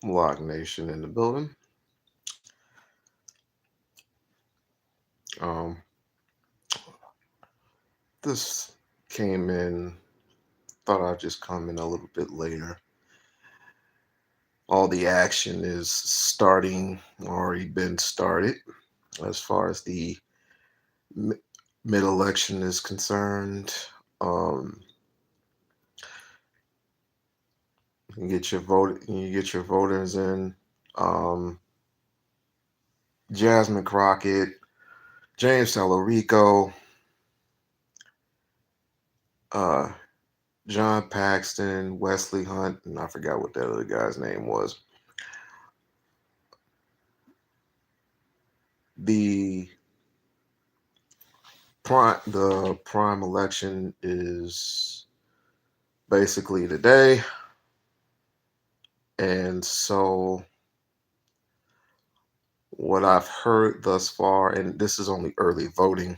We-On-Loc Nation in the building. Um, this came in, thought I'd just come in a little bit later. All the action is starting, already been started as far as the mid-election is concerned. Um, you get your voters in. Um, Jasmine Crockett, James Tallarico, uh, John Paxton, Wesley Hunt, and I forgot what that other guy's name was. The prime election is basically today, and so what I've heard thus far, and this is only early voting.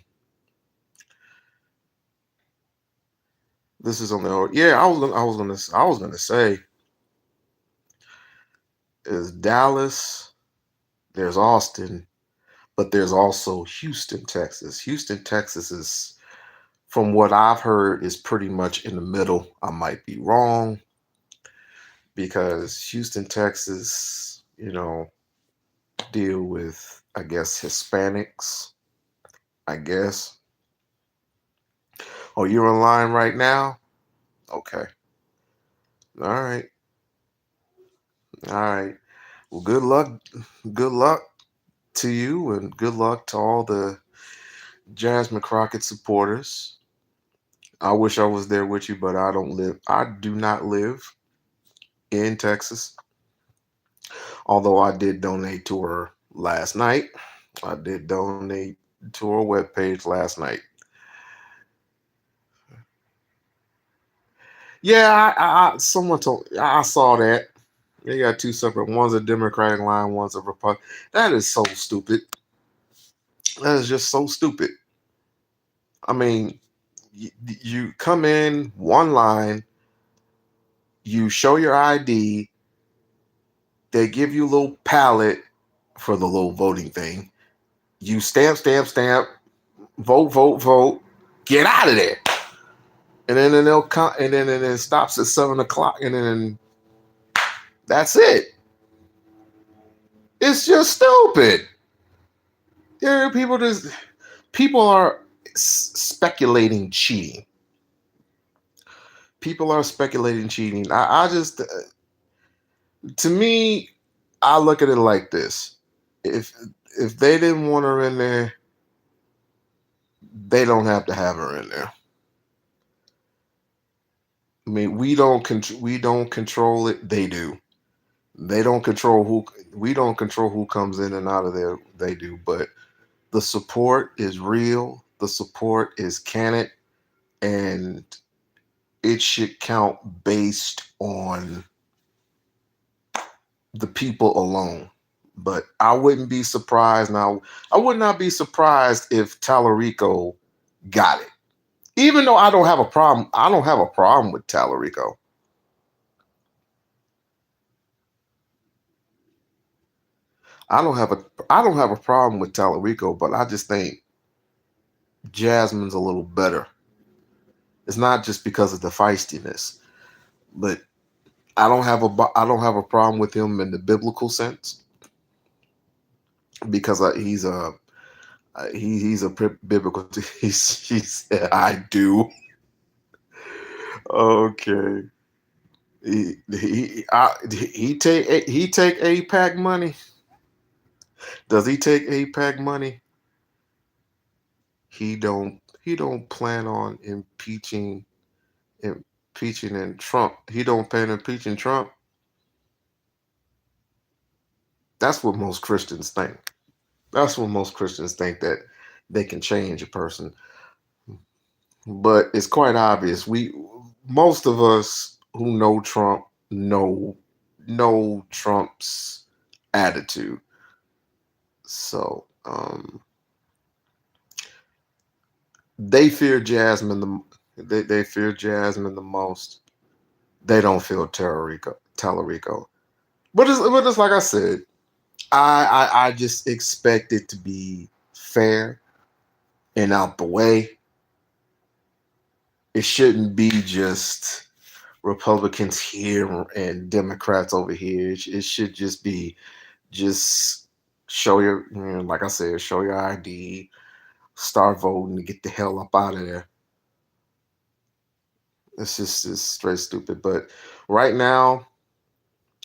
This is only yeah. I was gonna say is Dallas. There's Austin, but there's also Houston, Texas. Houston, Texas is, from what I've heard, is pretty much in the middle. I might be wrong because Houston, Texas, deal with, I guess, Hispanics. I guess. Oh, you're online right now? Okay. All right. All right. Well, good luck. Good luck to you, and good luck to all the Jasmine Crockett supporters. I wish I was there with you, but I do not live in Texas. Although I did donate to her last night. I did donate to her webpage last night. Yeah, someone told, I saw that. They got two separate. One's a Democratic line, one's a Republican. That is so stupid. That is just so stupid. I mean, you come in one line, you show your ID, they give you a little pallet for the little voting thing. You stamp, stamp, stamp, vote, vote, vote, get out of there. And then they'll come, and then it stops at 7 o'clock, and then that's it. It's just stupid. Yeah, people are speculating cheating. People are speculating cheating. I just, to me, I look at it like this: if if they didn't want her in there, they don't have to have her in there. I mean, we don't control it. They do. They don't control who we don't control who comes in and out of there. They do, but the support is real. The support is canon, and it should count based on the people alone. But I wouldn't be surprised now. I would not be surprised if Tallarico got it. Even though I don't have a problem, I don't have a problem with Tallarico. I don't have a I don't have a problem with Tallarico, but I just think Jasmine's a little better. It's not just because of the feistiness, but I don't have a problem with him in the biblical sense because he's a biblical. He said, "I do." Okay. He take APAC money. Does he take APAC money? He don't plan on impeaching and Trump. He don't plan on impeaching Trump. That's what most Christians think. That's what most Christians think, that they can change a person. But it's quite obvious. Most of us who know Trump know Trump's attitude. So they fear Jasmine they fear Jasmine the most. They don't feel Tallarico. But it's like I said, I just expect it to be fair and out the way. It shouldn't be just Republicans here and Democrats over here. It should just be just show your, like I said, show your ID, start voting, and get the hell up out of there. It's straight stupid. But right now,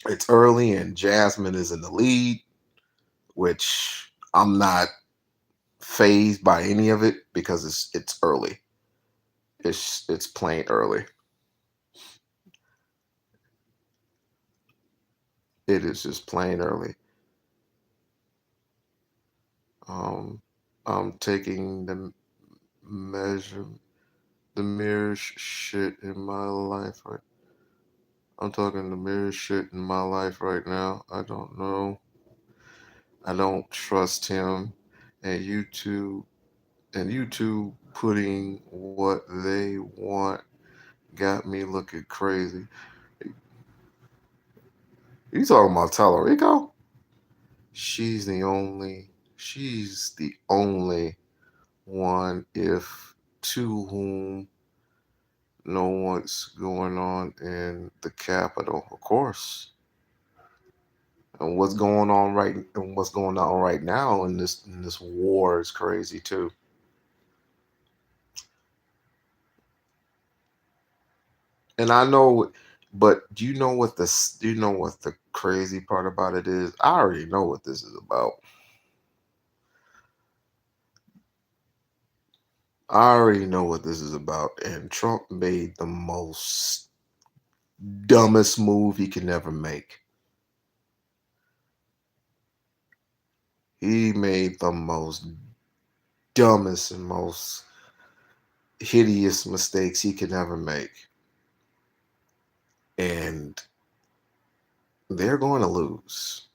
it's early and Jasmine is in the lead, which I'm not phased by any of it because it's early. It's plain early. It is just plain early. Um, I'm taking measure the mirror shit in my life. Right, I'm talking the mirror shit in my life right now. I don't know. I don't trust him, and you two putting what they want got me looking crazy. You talking about Tallarico? She's the only one if to whom know what's going on in the Capitol, of course. And what's going on right now in this war is crazy too. And I know, but do you know what the crazy part about it is? I already know what this is about. I already know what this is about. And Trump made the most dumbest move he can ever make. He made the most dumbest and most hideous mistakes he could ever make. And they're going to lose.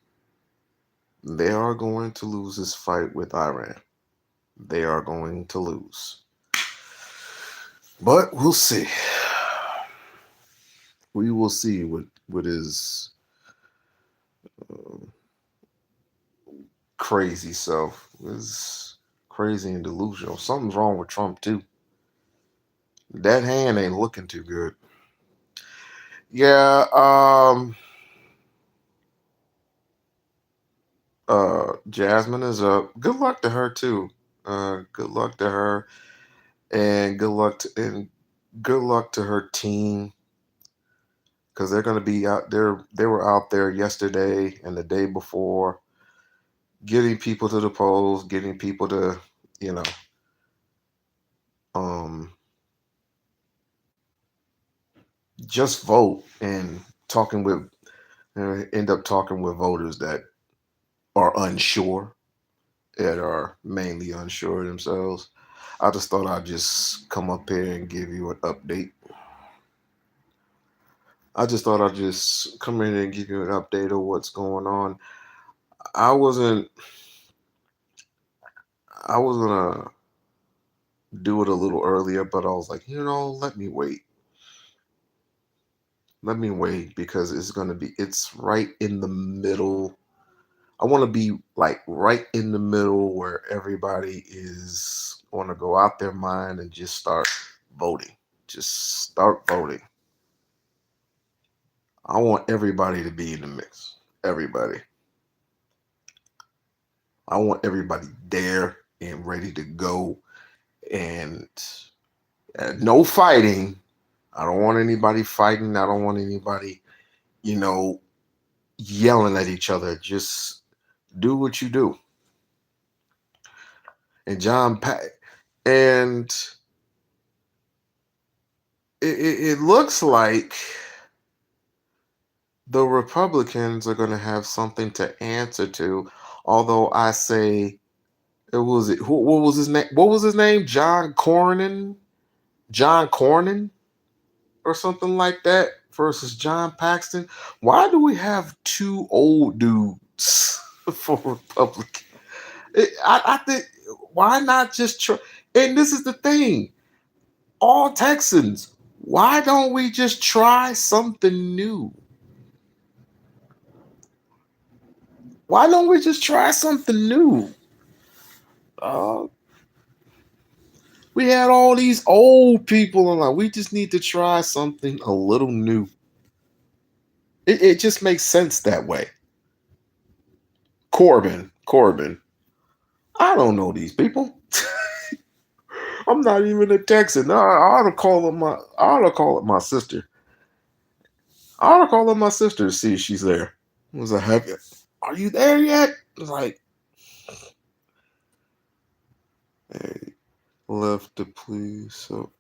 They are going to lose this fight with Iran. They are going to lose. But we'll see. We will see what is uh, crazy self is crazy and delusional. Something's wrong with Trump too. That hand ain't looking too good. Yeah, Jasmine is up. Good luck to her too. Good luck to her, and good luck to her team because they're going to be out there. They were out there yesterday and the day before, getting people to the polls, getting people to, you know, um, just vote and talking with, end up talking with voters that are unsure, that are mainly unsure themselves. I just thought I'd just come up here and give you an update. I just thought I'd just come in and give you an update of what's going on. I wasn't I was gonna do it a little earlier, but I was like, let me wait. Let me wait because it's right in the middle. I want to be like right in the middle where everybody is going to go out their mind and just start voting. Just start voting. I want everybody to be in the mix. Everybody. I want everybody there and ready to go. And no fighting. I don't want anybody fighting. I don't want anybody, you know, yelling at each other. Just do what you do. And and it looks like the Republicans are going to have something to answer to. Although I say what was his name? What was his name? John Cornyn, or something like that versus John Paxton. Why do we have two old dudes for Republican? I think why not just try? And this is the thing, all Texans. Why don't we just try something new? Why don't we just try something new? Uh, we had all these old people, and like, we just need to try something a little new. It just makes sense that way. Corbin. I don't know these people. I'm not even a Texan. I ought to call him my. I ought to call it my sister. I ought to call up my sister to see if she's there. I was like, are you there yet? I was like, hey, left the police. So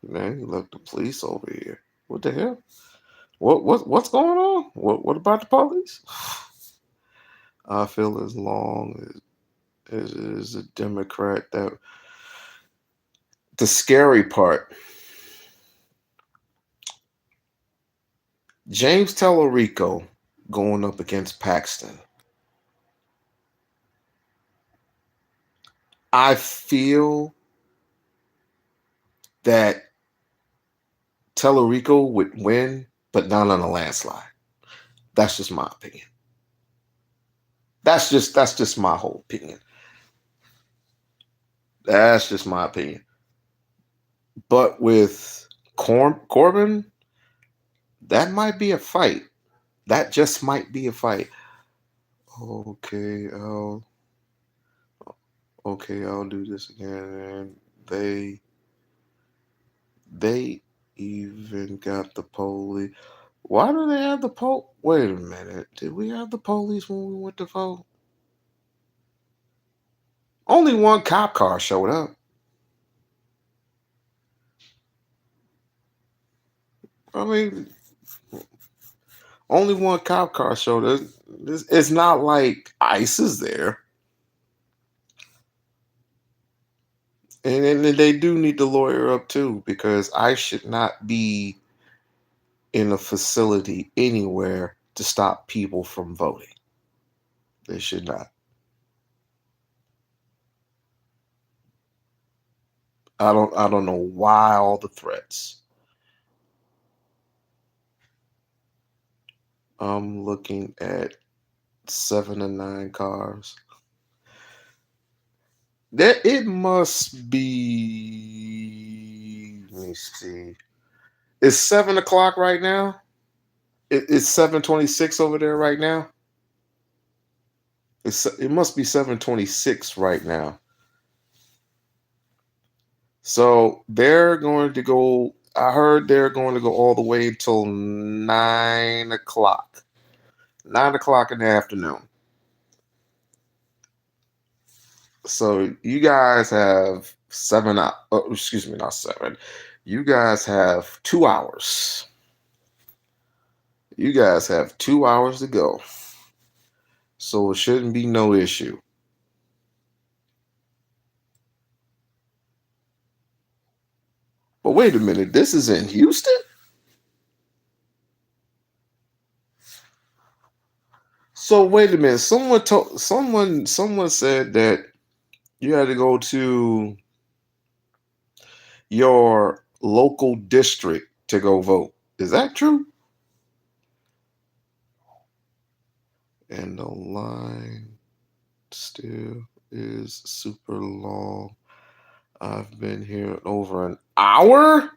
man, you left the police over here. What the hell? What's going on? What about the police? I feel as long as it is a Democrat that the scary part, James Tellerico going up against Paxton. I feel that Tellerico would win, but not on a landslide. That's just my opinion. That's just my whole opinion. That's just my opinion. But with Corbin, that might be a fight. That just might be a fight. Okay, I'll do this again. And they even got the police. Why do they have the Wait a minute. Did we have the police when we went to vote? Only one cop car showed up. I mean, only one cop car showed up. It's not like ICE is there. And they do need to lawyer up too, because I should not be in a facility anywhere to stop people from voting. They should not. I don't know why all the threats. I'm looking at 7 to 9 cars. That it must be. Let me see. It's 7 o'clock right now. It's 7:26 over there right now. It must be 7:26 right now. So they're going to go. I heard they're going to go all the way until 9 o'clock. 9 o'clock in the afternoon. So you guys have excuse me, not seven. You guys have 2 hours. You guys have 2 hours to go. So it shouldn't be no issue. But wait a minute, this is in Houston? So wait a minute. Someone said that you had to go to your local district to go vote. Is that true? And the line still is super long. I've been here over an hour.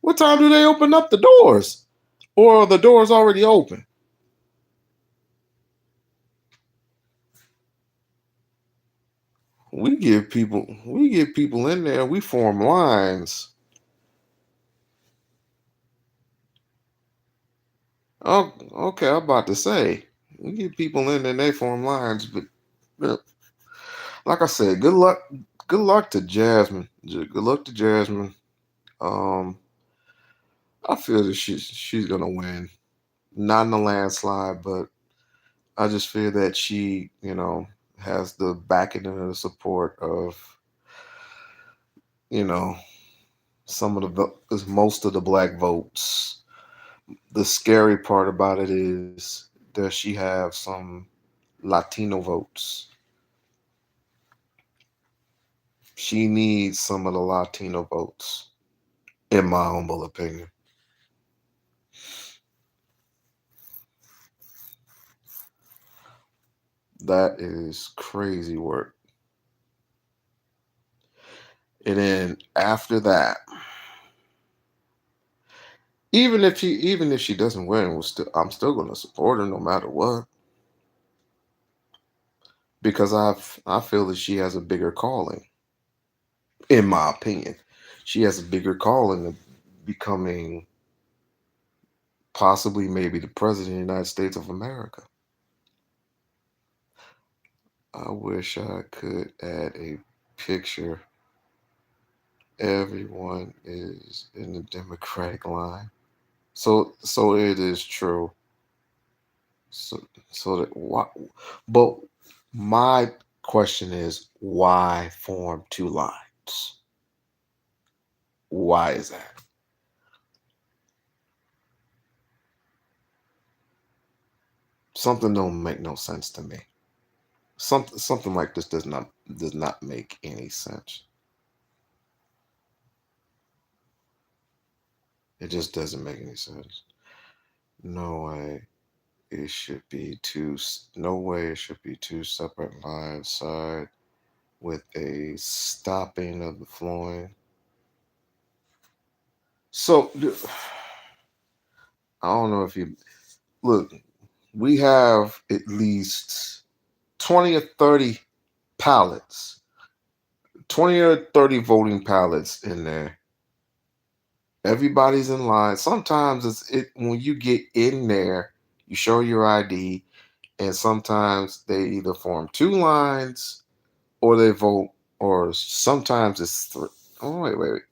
What time do they open up the doors? Or are the doors already open? We get people in there, we form lines. Oh, okay, I'm about to say. We get people in there, they form lines, but like I said, good luck. Good luck to Jasmine. Good luck to Jasmine. Um, I feel that she's gonna win. Not in a landslide, but I just feel that she, has the backing and the support of, you know, some of most of the black votes. The scary part about it is, does she have some Latino votes? She needs some of the Latino votes, in my humble opinion. That is crazy work. And then after that, even if she doesn't win, I'm still gonna support her no matter what because I feel that she has a bigger calling, in my opinion. She has a bigger calling of becoming possibly maybe the president of the United States of America. I wish I could add a picture. Everyone is in the Democratic line. So it is true. So so that what but my question is why form two lines? Why is that? Something don't make no sense to me. Something like this does not make any sense. It just doesn't make any sense. No way it should be no way it should be two separate lines side with a stopping of the flowing. So I don't know if you look, we have at least 20 or 30 ballots, 20 or 30 voting ballots in there. Everybody's in line. Sometimes when you get in there, you show your ID, and sometimes they either form two lines or they vote, or sometimes it's three. Oh, wait.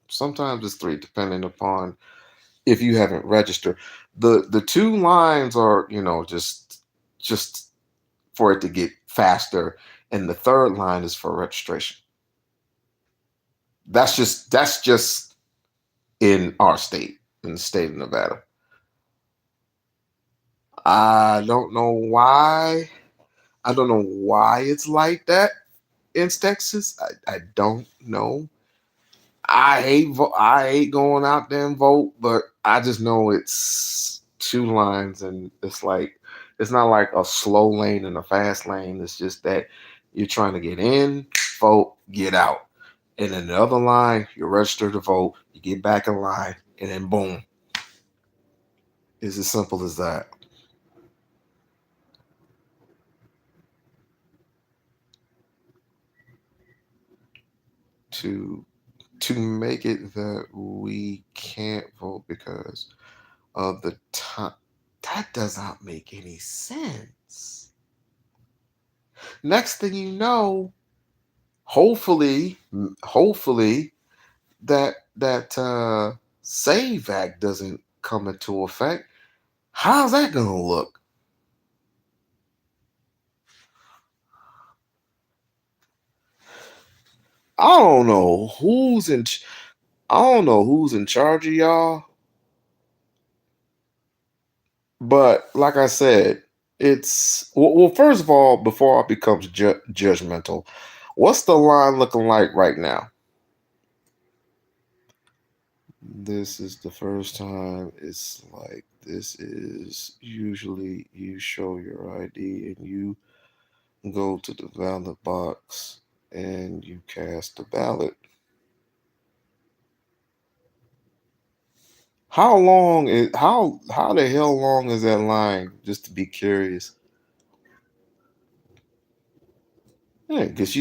Sometimes it's three, depending upon if you haven't registered. The two lines are, just for it to get faster, and the third line is for registration. That's just in our state, in the state of Nevada. I don't know why. I don't know why it's like that in Texas. I don't know. I hate going out there and vote, but I just know it's two lines, and it's not like a slow lane and a fast lane. It's just that you're trying to get in, vote, get out. And in the other line, you register to vote, you get back in line, and then boom. It's as simple as that. To to make it that we can't vote because of the time, that does not make any sense. Next thing you know, hopefully that Save Act doesn't come into effect. How's that gonna look? I don't know who's in. I don't know who's in charge of y'all, but like I said, it's well. First of all, before I becomes judgmental, what's the line looking like right now? This is the first time it's like this is usually you show your ID and you go to the ballot box and you cast the ballot. How the hell long is that line? Just to be curious. Yeah, because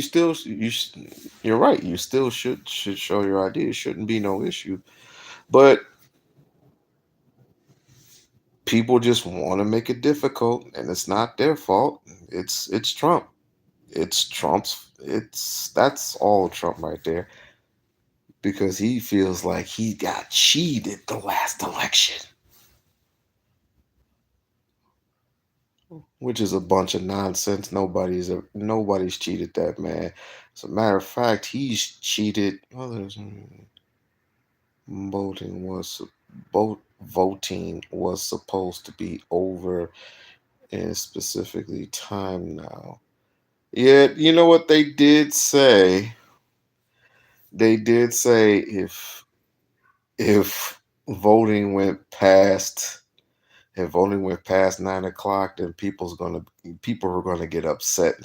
you're right. You still should show your ID. It shouldn't be no issue. But people just want to make it difficult, and it's not their fault. It's Trump. It's Trump's. That's all Trump right there because he feels like he got cheated the last election, which is a bunch of nonsense. Nobody's cheated that man. As a matter of fact, he's cheated. Voting was voting was supposed to be over and specifically time now. Yet, you know what they did say? They did say if voting went past If voting went past 9 o'clock, then people are gonna get upset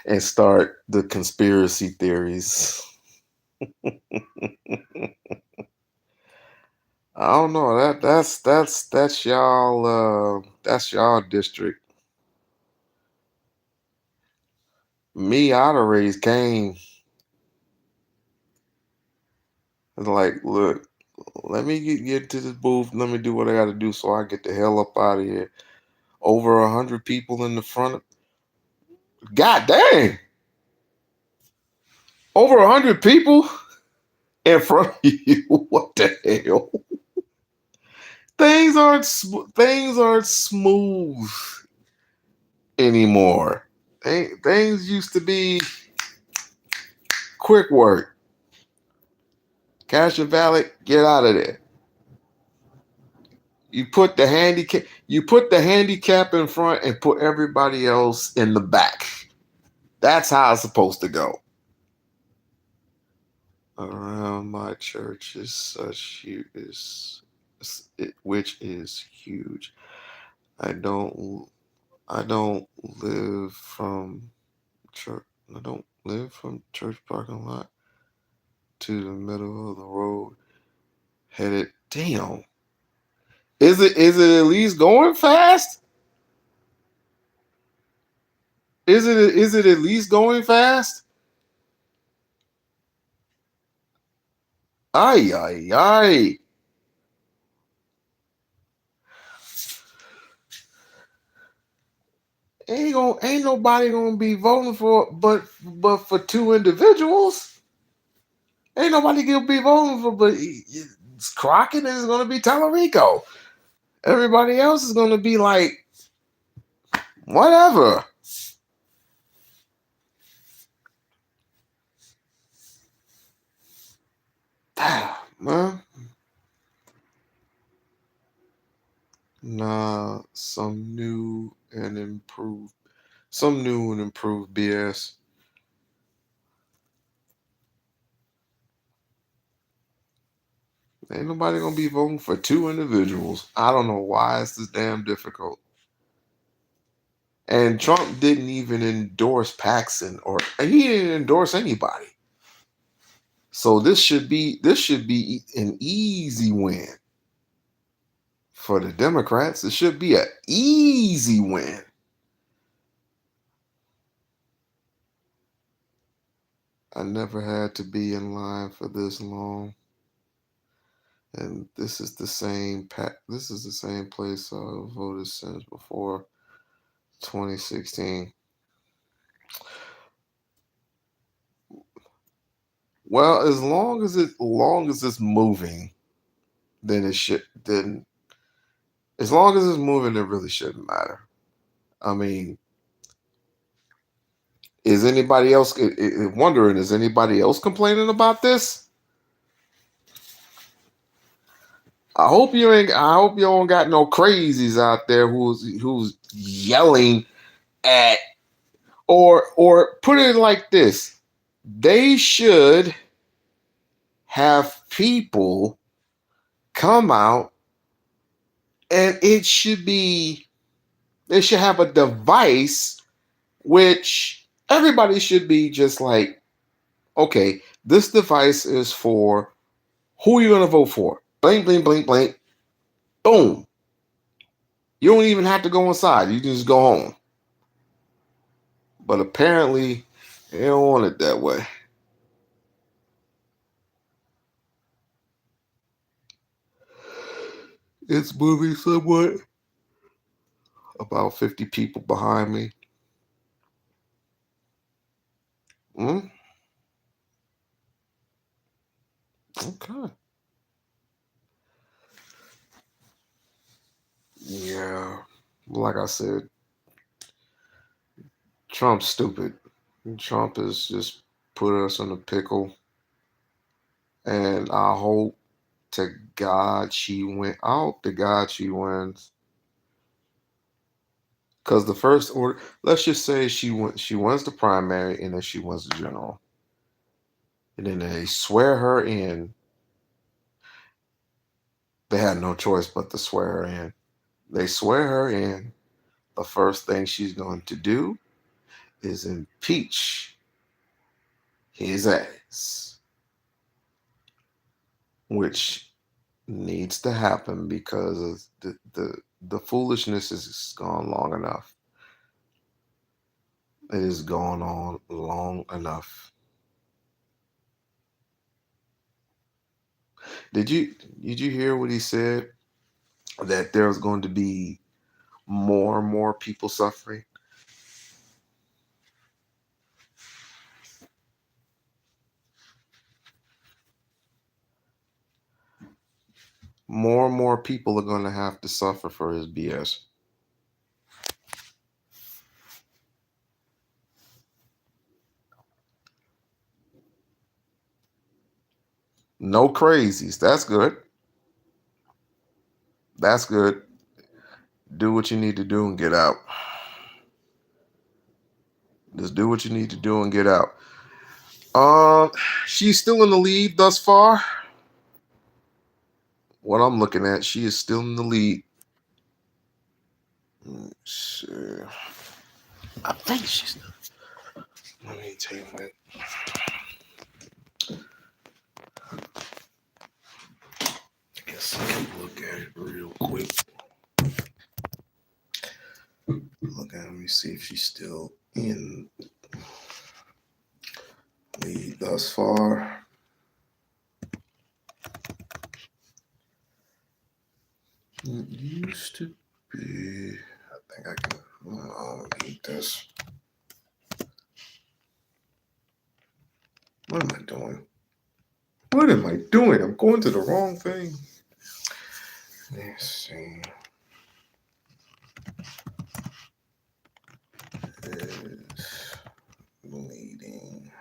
and start the conspiracy theories. I don't know. That's y'all district. Me, I'd have raised Cain. It's like, look, let me get to this booth. Let me do what I got to do so I get the hell up out of here. Over 100 people in the front. God dang! Over 100 people in front of you. What the hell? Things aren't smooth anymore. Things used to be quick work. Cash your ballot, get out of there. You put the handicap in front and put everybody else in the back. That's how it's supposed to go. Around my church is such huge, which is huge. I don't I don't live from church. I don't live from church parking lot to the middle of the road. Headed damn. Is it at least going fast? Is it at least going fast? Ay ay ay. Ain't nobody gonna be voting for but for two individuals. Ain't nobody gonna be voting for but it's Crockett and it's gonna be Tallarico. Everybody else is gonna be like whatever. Man. Nah, some new and improved BS. Ain't nobody gonna be voting for two individuals. I don't know why it's this damn difficult. And Trump didn't even endorse Paxson or he didn't endorse anybody. So this should be an easy win for the Democrats. It should be an easy win. I never had to be in line for this long. And this is the same place I voted since before 2016. Well, as long as it's moving, then it should then as long as it's moving, it really shouldn't matter. I mean, is anybody else wondering? Is anybody else complaining about this? I hope you don't got no crazies out there who's yelling at or put it like this. They should have people come out and they should have a device which everybody should be just like, okay, this device is for who you're gonna vote for. Blink, blink, blink, blink. Boom. You don't even have to go inside. You can just go home. But apparently, they don't want it that way. It's moving somewhat. About 50 people behind me. Mm, okay. Yeah. Like I said, Trump's stupid. Trump has just put us in a pickle. And I hope to God she wins. Because the first order, let's just say she wins the primary and then she wins the general. And then they swear her in. They had no choice but to swear her in. They swear her in. The first thing she's going to do is impeach his ass, which needs to happen because the foolishness has gone long enough. It has gone on long enough. Did you did you hear what he said? That there's going to be more and more people suffering. More and more people are going to have to suffer for his BS. No crazies. That's good. That's good. Do what you need to do and get out. Just do what you need to do and get out. She's still in the lead thus far. What I'm looking at, she is still in the lead. I think she's. Let me tell you what. I guess I can look at it real quick. Look at. Let me see if she's still in lead thus far. It used to be. I think I can. I'll need this. What am I doing? What am I doing? I'm going to the wrong thing. Let's see. Is leading.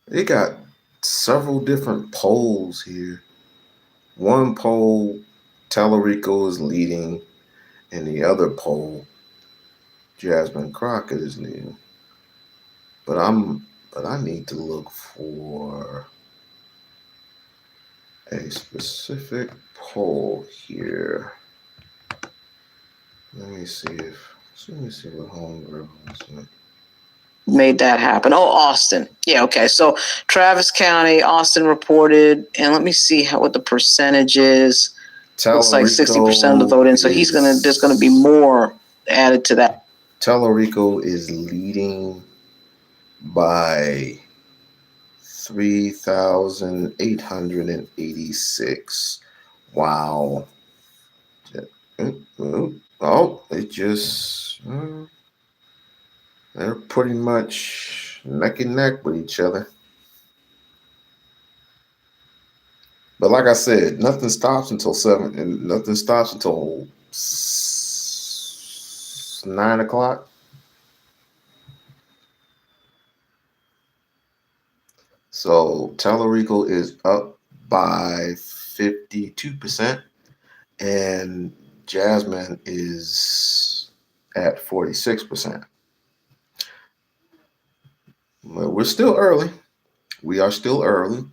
They got several different polls here. One poll, Tallarico is leading, and the other poll, Jasmine Crockett is leading. But I need to look for a specific poll here. Let me see what Homegirl is. Made that happen. Oh, Austin. Yeah, okay. So Travis County, Austin reported, and let me see what the percentage is. Looks like 60% of the vote in. So there's gonna be more added to that. Tallarico is leading by 3,886. Wow. Oh, it just they're pretty much neck and neck with each other. But like I said, nothing stops until 7, and nothing stops until 9 o'clock. So Tallarico is up by 52%, and Jasmine is at 46%. But we're still early. We are still early.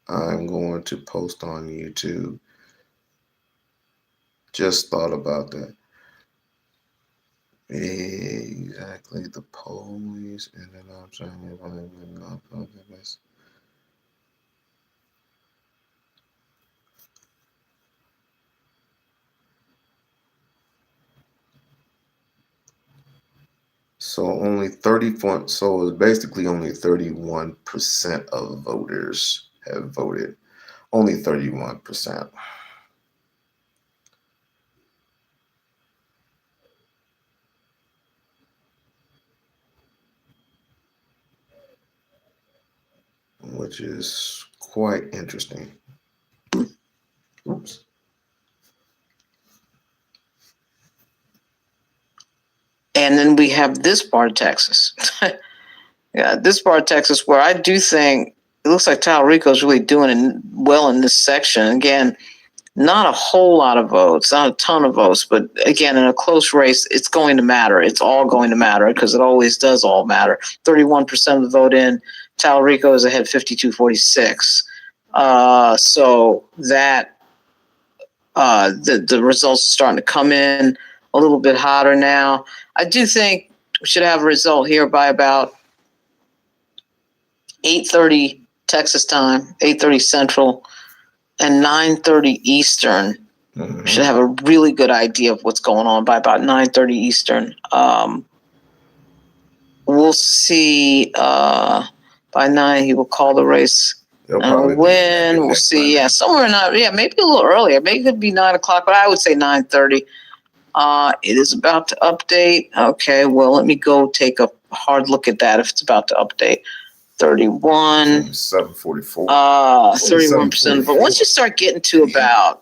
I'm going to post on YouTube. Just thought about that. Exactly, the police, and then I'm trying to this. So only 30. So it's basically only 31% of voters have voted. Only 31%. Which is quite interesting. Oops. we have this part of Texas. Yeah, this part of Texas where I do think it looks like Tallarico is really doing well in this section. Again, not a whole lot of votes, not a ton of votes, but again, in a close race, it's going to matter. It's all going to matter because it always does all matter. 31% of the vote in. Tallarico is ahead 52-46. So that the results are starting to come in a little bit hotter now. I do think we should have a result here by about 8:30 Texas time, 8:30 Central, and 9:30 Eastern. We should have a really good idea of what's going on by about 9:30 Eastern. We'll see. By 9, he will call the race. And when we'll see. Yeah, somewhere maybe a little earlier. Maybe it could be 9 o'clock, but I would say 9:30. It is about to update. Okay, well, let me go take a hard look at that if it's about to update. 31. 744. 31%. But once you start getting to about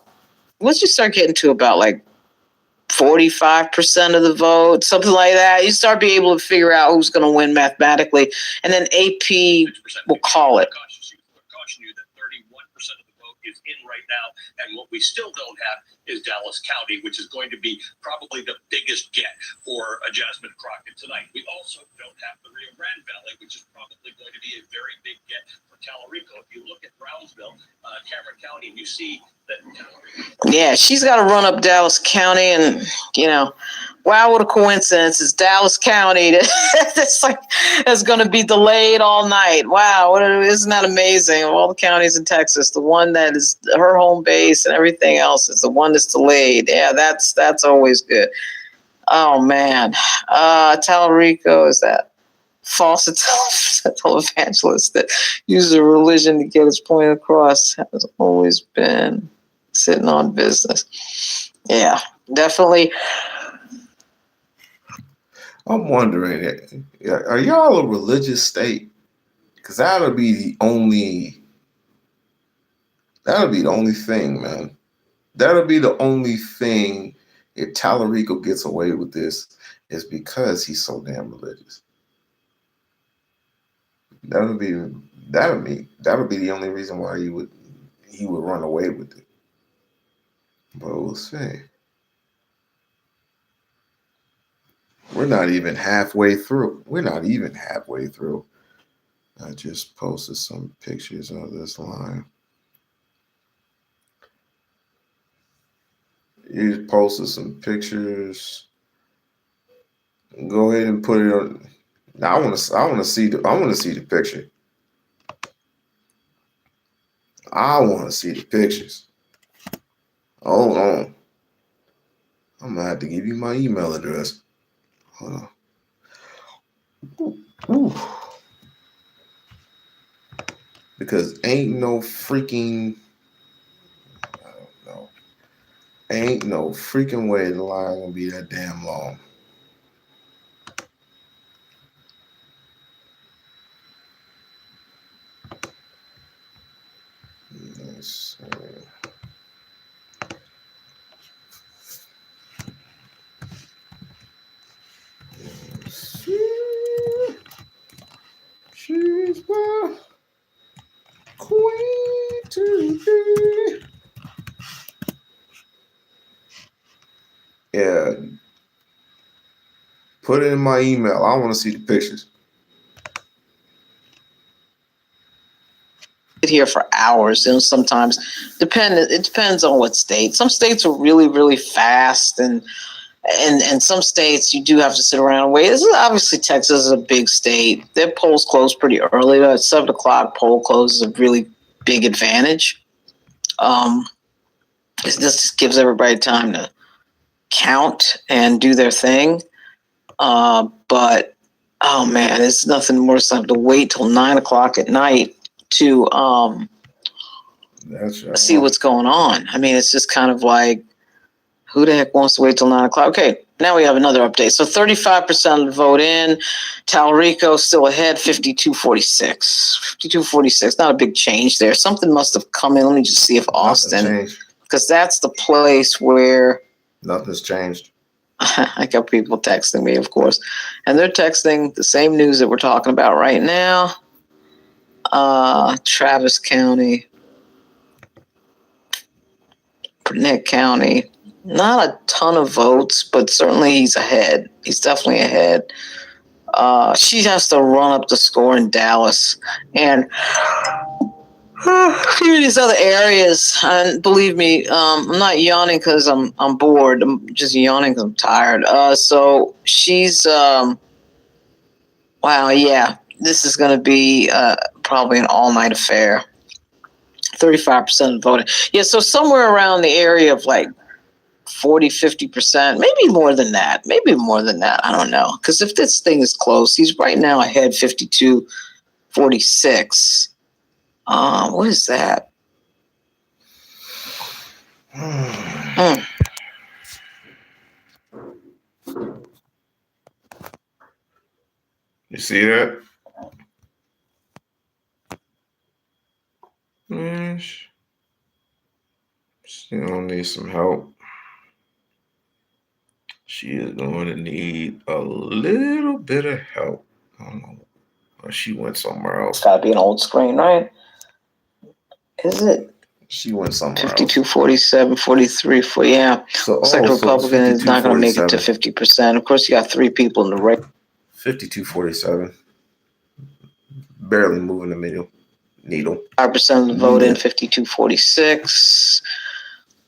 like 45% of the vote, something like that, you start being able to figure out who's going to win mathematically, and then AP will call it. Caution you that 31% of the vote is in right now, and what we still don't have is Dallas County, which is going to be probably the biggest get for Jasmine Crockett tonight. We also don't have the Rio Grande Valley, which is probably going to be a very big get for Tallarico. If you look at Brownsville, Cameron County, and you see that Tallarico. Yeah, she's got to run up Dallas County, and wow, what a coincidence! It's Dallas County that's going to be delayed all night. Wow, isn't that amazing? Of all the counties in Texas, the one that is her home base and everything else is the one that's delayed. Yeah, that's always good. Oh man, Tallarico is that false televangelist that uses a religion to get his point across. Has always been sitting on business. Yeah, definitely. I'm wondering, are y'all a religious state? Because that'll be the only thing, man. That'll be the only thing if Tallarico gets away with this is because he's so damn religious. That'll be the only reason why he would run away with it. But we'll see. We're not even halfway through. I just posted some pictures of this line. You posted some pictures. Go ahead and put it on. Now I want to see the picture. I want to see the pictures. Hold on. I'm gonna have to give you my email address. Hold on. Ooh. Because ain't no freaking way the line gonna be that damn long. Let's see. She's the queen to be. Yeah. Put it in my email. I want to see the pictures. Here for hours, and sometimes it depends on what state. Some states are really, really fast, and some states you do have to sit around and wait. This is obviously Texas is a big state. Their polls close pretty early. At 7 o'clock, poll close is a really big advantage. This just gives everybody time to count and do their thing. But oh man, it's nothing more than to wait till 9 o'clock at night to see what's going on. I mean, it's just kind of like, who the heck wants to wait till 9 o'clock? Okay, now we have another update. So 35% of the vote in. Tallarico still ahead, 52-46. 52-46, not a big change there. Something must have come in. Let me just see if Austin, because that's the place where nothing's changed. I got people texting me, of course, and they're texting the same news that we're talking about right now. Travis County, Burnett County, not a ton of votes, but certainly he's ahead. He's definitely ahead. She has to run up the score in Dallas and these other areas. And believe me, I'm not yawning because I'm bored. I'm just yawning because I'm tired. So she's wow, yeah. This is going to be probably an all-night affair. 35% of voting. Yeah, so somewhere around the area of like 40, 50%, maybe more than that. I don't know. Because if this thing is close, he's right now ahead 52-46. What is that? You see that? She gonna need some help. She is going to need a little bit of help. I don't know. Or she went somewhere else. It's got to be an old screen, right? Is it? She went somewhere 52, else. 47, 43, 4, yeah. So, looks like the Republican is not going to make it to 50%. Of course, you got 3 people in the race. 52-47. Barely moving the needle. 5% of the vote in 52-46.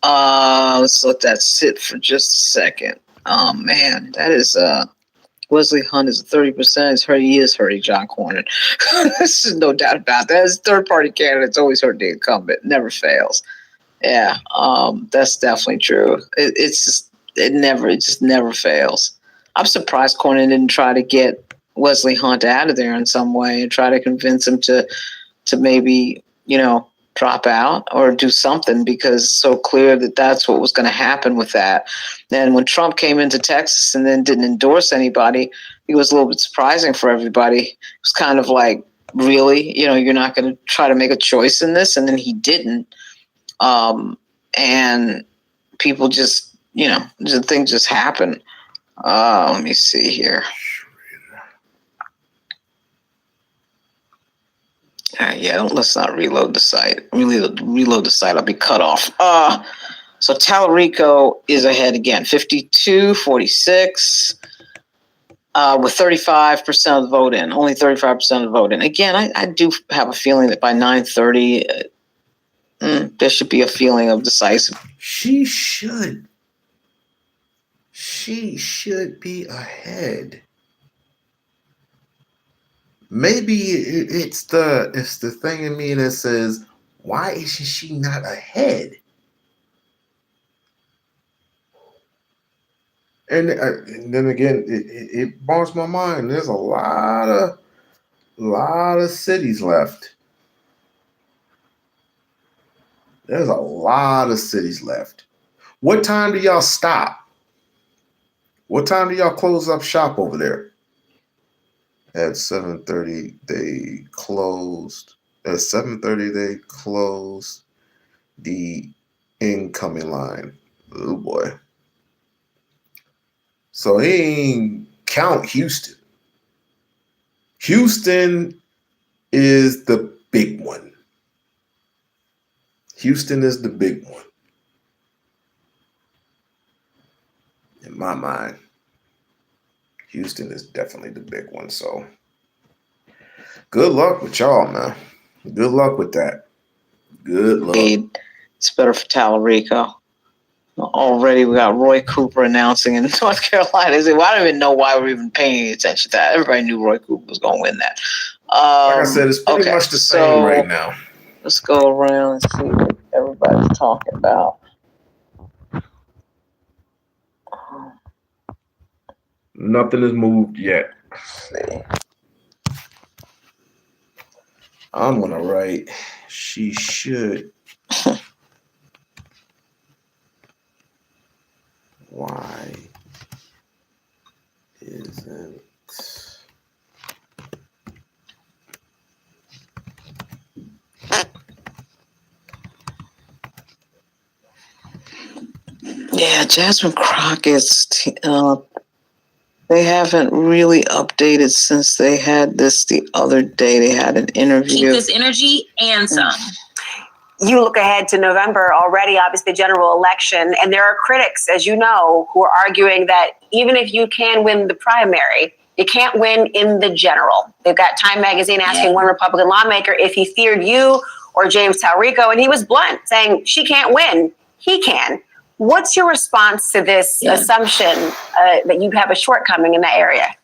Let's let that sit for just a second. Oh man, that is Wesley Hunt is 30%. He is hurting John Cornyn. There's no doubt about that. As third-party candidates always hurt the incumbent. Never fails. Yeah, that's definitely true. It just never fails. I'm surprised Cornyn didn't try to get Wesley Hunt out of there in some way and try to convince him to maybe, drop out or do something, because it's so clear that that's what was going to happen with that. And when Trump came into Texas and then didn't endorse anybody, it was a little bit surprising for everybody. It was kind of like, really, you're not going to try to make a choice in this? And then he didn't. And people just, things just happen. Let me see here. Let's not reload the site. Reload the site. I'll be cut off. So Tallarico is ahead again, 52-46, with 35% of the vote in. Only 35% of the vote in. Again, I do have a feeling that by 9:30, there should be a feeling of decisive. She should be ahead. Maybe it's the thing in me that says, why isn't she not ahead? And then again, it boggles my mind. There's a lot of cities left. There's a lot of cities left. What time do y'all stop? What time do y'all close up shop over there? At 7:30, they closed. At 7:30, they closed the incoming line. Oh boy. So he ain't count Houston. Houston is the big one. Houston is the big one. In my mind, Houston is definitely the big one. So good luck with y'all, man. Good luck with that. Good luck. It's better for Tallarico. Already we got Roy Cooper announcing in North Carolina. I don't even know why we're even paying attention to that. Everybody knew Roy Cooper was going to win that. Like I said, it's pretty much the same right now. Let's go around and see what everybody's talking about. Nothing has moved yet. Let's see. I'm going to write, she should. Why isn't Yeah, Jasmine Crockett's. They haven't really updated since they had this the other day. They had an interview. Keep this energy and some. You look ahead to November already, obviously the general election, and there are critics, as you know, who are arguing that even if you can win the primary, you can't win in the general. They've got Time Magazine asking one Republican lawmaker if he feared you or James Talrico, and he was blunt, saying she can't win, he can. What's your response to this assumption that you have a shortcoming in that area?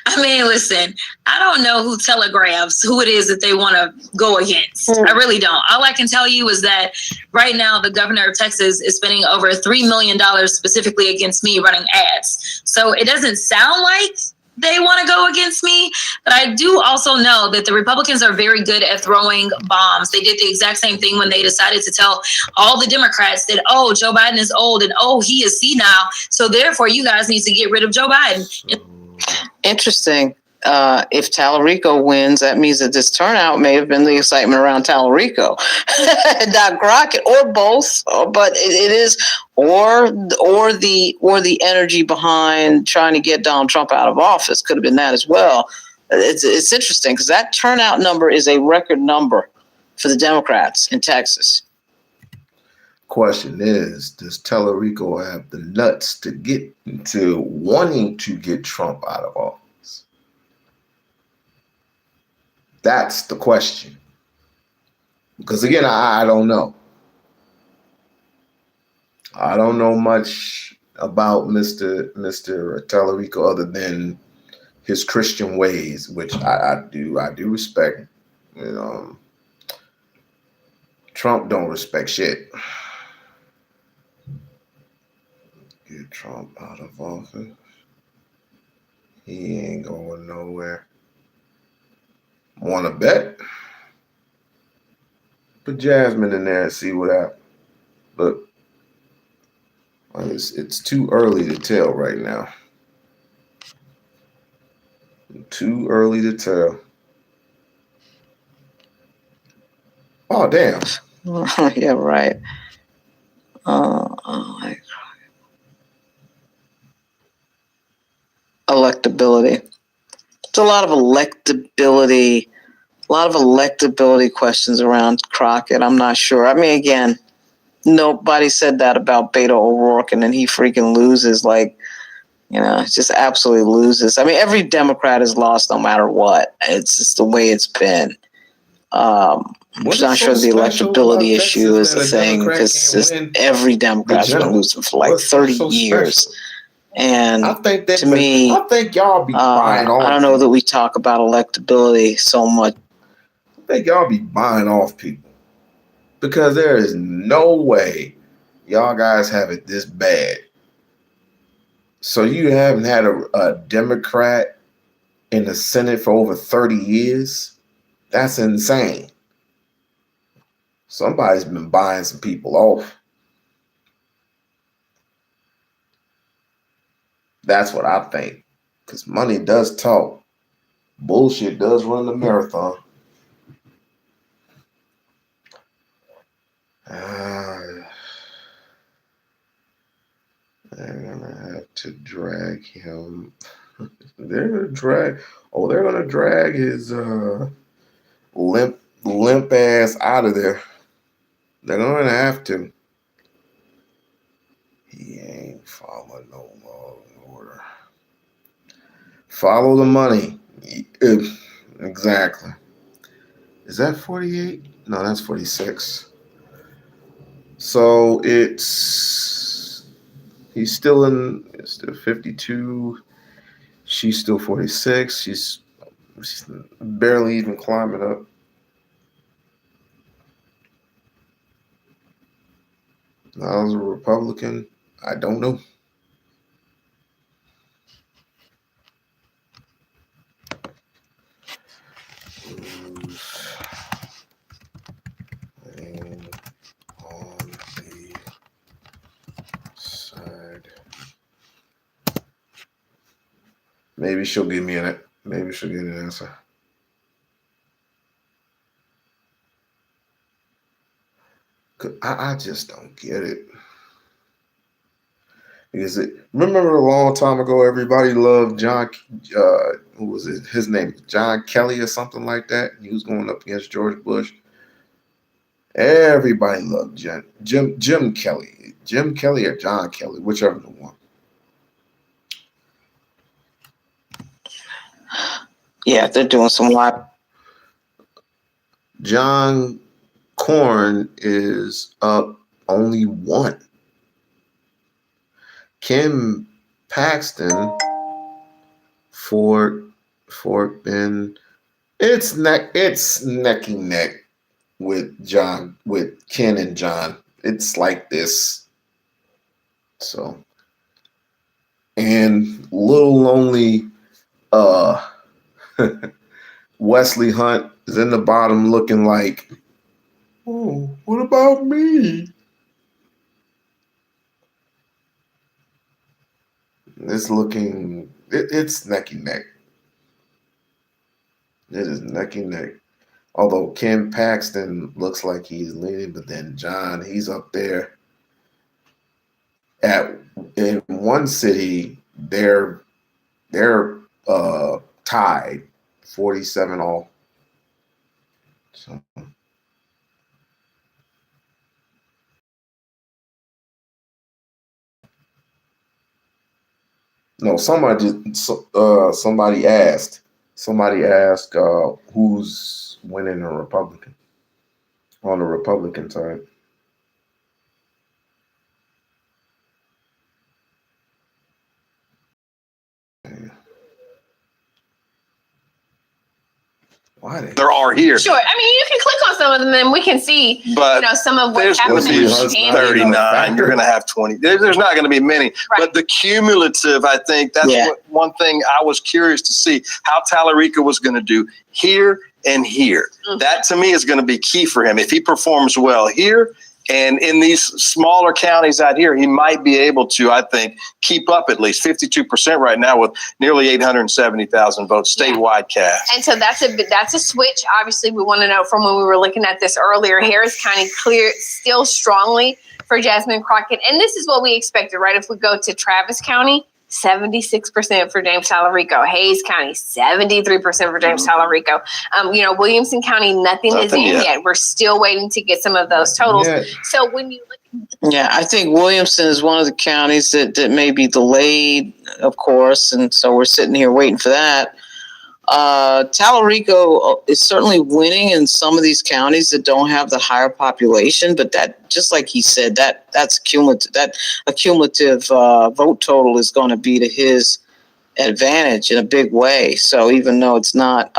I mean, listen, I don't know who telegraphs who it is that they want to go against. I really don't. All I can tell you is that right now the governor of Texas is spending over $3 million specifically against me running ads. So it doesn't sound like they want to go against me, but I do also know that the Republicans are very good at throwing bombs. They did the exact same thing when they decided to tell all the Democrats that, oh, Joe Biden is old and oh, he is senile. So therefore, you guys need to get rid of Joe Biden. Interesting. If Talarico wins, that means that this turnout may have been the excitement around Talarico, not Crockett, or both. But it is, or the energy behind trying to get Donald Trump out of office could have been that as well. It's interesting because that turnout number is a record number for the Democrats in Texas. Question is, does Talarico have the nuts to get to wanting to get Trump out of office? That's the question. Because again, I don't know. I don't know much about Mr. Talarico other than his Christian ways, which I do respect. You know, Trump don't respect shit. Get Trump out of office. He ain't going nowhere. Want to bet? Put Jasmine in there and see what happens. But it's too early to tell right now. Too early to tell. Oh, damn. Yeah, right. Electability. There's a lot of electability questions around Crockett. I'm not sure. I mean, again, nobody said that about Beto O'Rourke, and then he freaking loses. Like, you know, just absolutely loses. I mean, every Democrat has lost no matter what. It's just the way it's been. I'm not sure the electability issue is the thing because just every Democrat's been losing for like 30 years. And I think y'all be buying off. I don't know that we talk about electability so much. I think y'all be buying off people because there is no way y'all guys have it this bad. So you haven't had a Democrat in the Senate for over 30 years? That's insane. Somebody's been buying some people off. That's what I think. Because money does talk. Bullshit does run the marathon. They're gonna have to drag him. They're gonna drag his limp ass out of there. They're gonna have to. He ain't following no law and order. Follow the money. Exactly. Is that 48? No, that's 46. So he's still 52. She's still 46. She's barely even climbing up. Now, as a Republican, I don't know. And on the side. Maybe she'll give me maybe she'll get an answer. I just don't get it. Because remember a long time ago, everybody loved John, who was it? His name, John Kelly or something like that. He was going up against George Bush. Everybody loved Jim Kelly. Jim Kelly or John Kelly, whichever the one. Yeah, they're doing some live. John Corn is up only 1. Kim Paxton, Fort Bend, it's neck and neck with Ken and John. It's like this. So, and little lonely Wesley Hunt is in the bottom looking like, oh, what about me? It's looking, it's neck and neck. It is neck and neck. Although Ken Paxton looks like he's leading, but then John, he's up there. In one city, they're tied 47 all. So no, somebody asked who's winning on the Republican side. Why there are here. Sure. I mean, you can click on some of them and we can see, But some of what's there's going happening. to be 39. You're going to have 20. There's not going to be many. Right. But the cumulative, I think that's one thing I was curious to see how Tallarico was going to do here and here. Mm-hmm. That to me is going to be key for him. If he performs well here and in these smaller counties out here, he might be able to, I think, keep up at least 52% right now with nearly 870,000 votes statewide cast. And so that's a switch. Obviously, we want to know from when we were looking at this earlier, Harris County clear still strongly for Jasmine Crockett. And this is what we expected, right? If we go to Travis County, 76% for James Tallarico. Hayes County, 73% for James Tallarico. Williamson County, nothing is in yet. We're still waiting to get some of those totals. Yeah. So when you look, I think Williamson is one of the counties that may be delayed, of course, and so we're sitting here waiting for that. Tallarico is certainly winning in some of these counties that don't have the higher population, but that, just like he said, that's cumulative. That a cumulative vote total is going to be to his advantage in a big way. So even though it's not,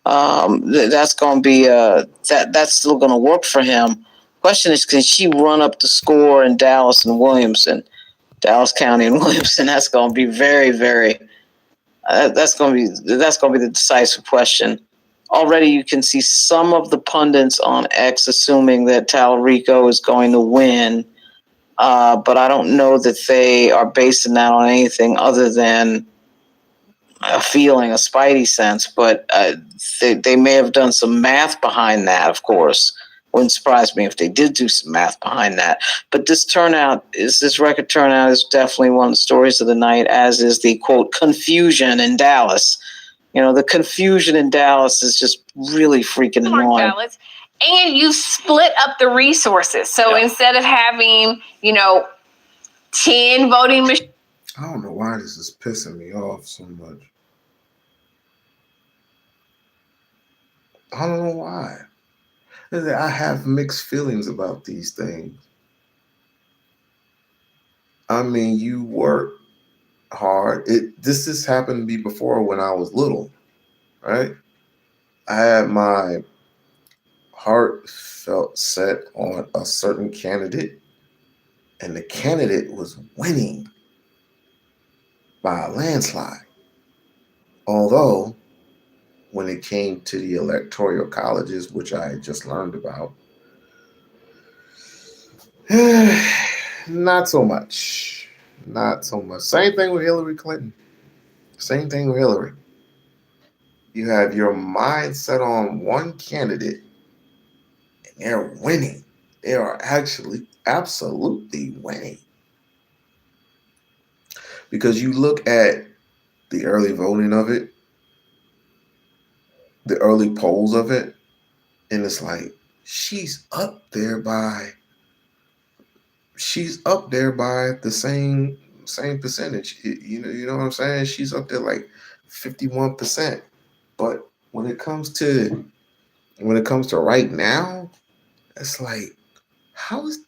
that's going to be that's still going to work for him. Question is, can she run up the score in Dallas and Williamson? Dallas County and Williamson, that's going to be very, very. That's going to be the decisive question. Already, you can see some of the pundits on X assuming that Tallarico is going to win, but I don't know that they are basing that on anything other than a feeling, a spidey sense. But they may have done some math behind that, of course. Wouldn't surprise me if they did do some math behind that. But this record turnout is definitely one of the stories of the night, as is the, quote, confusion in Dallas. The confusion in Dallas is just really freaking annoying. And you split up the resources. So instead of having, 10 voting machines. I don't know why this is pissing me off so much. I don't know why. I have mixed feelings about these things. I mean, you work hard. This has happened to me before when I was little, right? I had my heart felt set on a certain candidate, and the candidate was winning by a landslide. Although, when it came to the electoral colleges, which I had just learned about, not so much. Not so much. Same thing with Hillary Clinton. Same thing with Hillary. You have your mindset on one candidate, and they're winning. They are actually absolutely winning. Because you look at the early voting of it, the early polls of it, and it's like she's up there by the same percentage. You know what I'm saying? She's up there like 51%. But when it comes to right now, it's like how is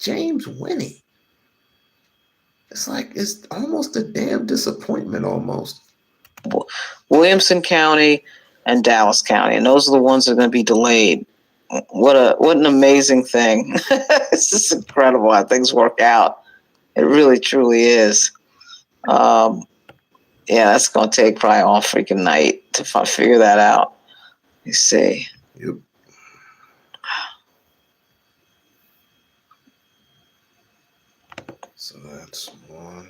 James winning? It's like it's almost a damn disappointment almost. Williamson County and Dallas County, and those are the ones that are going to be delayed. What an amazing thing. It's just incredible how things work out. It really, truly is. Yeah, that's going to take probably all freaking night to figure that out. You see. Yep. So that's one.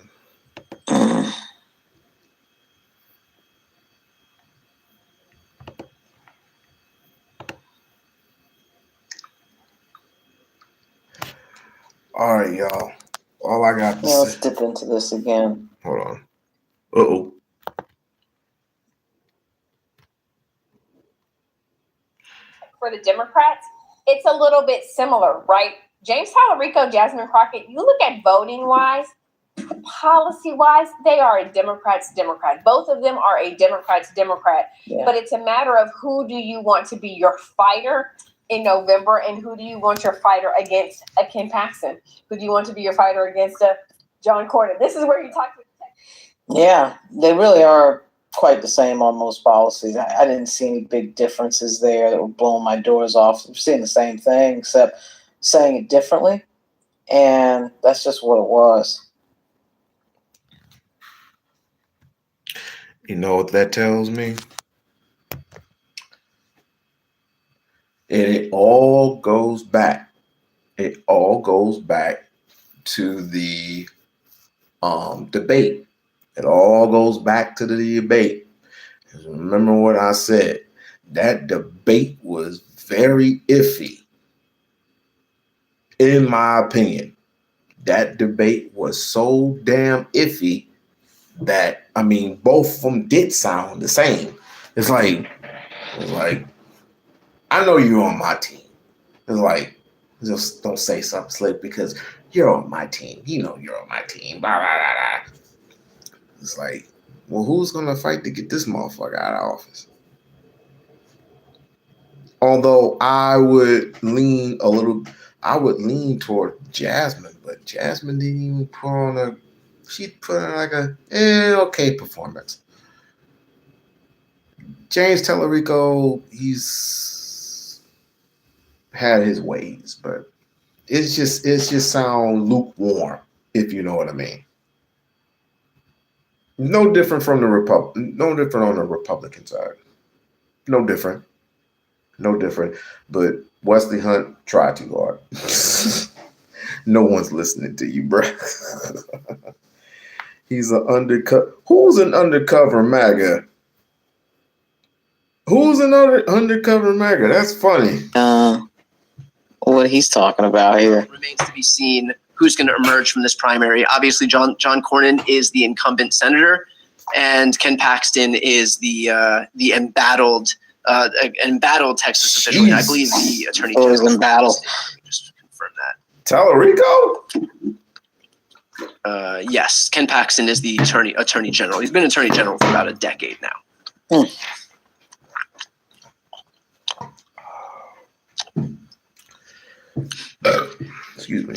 All right, y'all. All I got to say. Let's dip into this again. Hold on. Uh-oh. For the Democrats, it's a little bit similar, right? James Tallarico, Jasmine Crockett, you look at voting-wise, policy-wise, they are a Democrat's Democrat. Both of them are a Democrat's Democrat. Yeah. But it's a matter of who do you want to be your fighter in November, and who do you want your fighter against Ken Paxton? Who do you want to be your fighter against John Cornyn? This is where you talk. Yeah, they really are quite the same on most policies. I didn't see any big differences there that were blowing my doors off. I'm seeing the same thing, except saying it differently, and that's just what it was. You know what that tells me? It all goes back. It all goes back to the debate. It all goes back to the debate. Remember what I said. That debate was very iffy. In my opinion, that debate was so damn iffy that, I mean, both of them did sound the same. It's like, I know you're on my team. It's like, just don't say something slick because you're on my team. You know you're on my team. Blah, blah, blah, blah. It's like, well, who's going to fight to get this motherfucker out of office? Although I would lean toward Jasmine, but Jasmine didn't even she put on like a okay performance. James Tallarico, he's had his ways, but it's just sound lukewarm, if you know what I mean. No different from no different on the Republican side. No different. But Wesley Hunt tried too hard. No one's listening to you, bro. He's an undercover. Who's an undercover MAGA? Who's another undercover MAGA? That's funny. What he's talking about here. It remains to be seen who's going to emerge from this primary. Obviously, John Cornyn is the incumbent senator, and Ken Paxton is the embattled Texas official. I believe the attorney general is embattled. Just confirm that. Tallarico? Yes, Ken Paxton is the attorney general. He's been attorney general for about a decade now. Excuse me.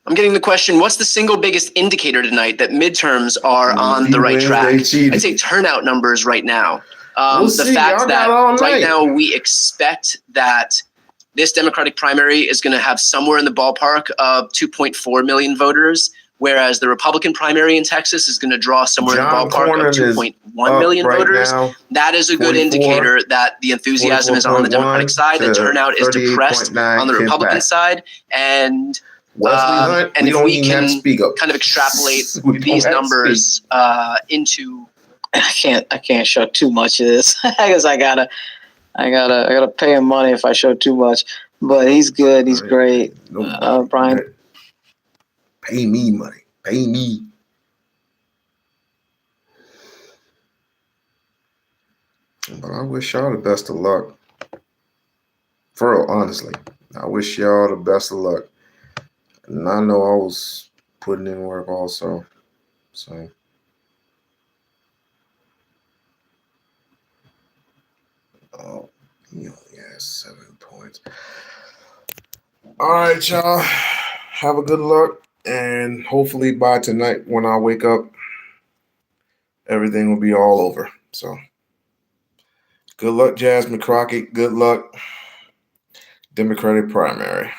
I'm getting the question, what's the single biggest indicator tonight that midterms are on the right track? I'd say turnout numbers right now. The fact that right now we expect that this Democratic primary is going to have somewhere in the ballpark of 2.4 million voters, whereas the Republican primary in Texas is going to draw somewhere in the ballpark of 2.1 million voters. That is a good indicator that the enthusiasm is on the Democratic side. The turnout is depressed on the Republican side. And if we can kind of extrapolate these numbers into I can't show too much of this because I gotta pay him money if I show too much. But he's good. He's great. Brian. Pay me money. Pay me. But I wish y'all the best of luck. For real, honestly. I wish y'all the best of luck. And I know I was putting in work also. So. Oh, he only has 7 points. All right, y'all. Have a good luck. And hopefully by tonight when I wake up, everything will be all over. So good luck, Jasmine Crockett. Good luck, Democratic primary.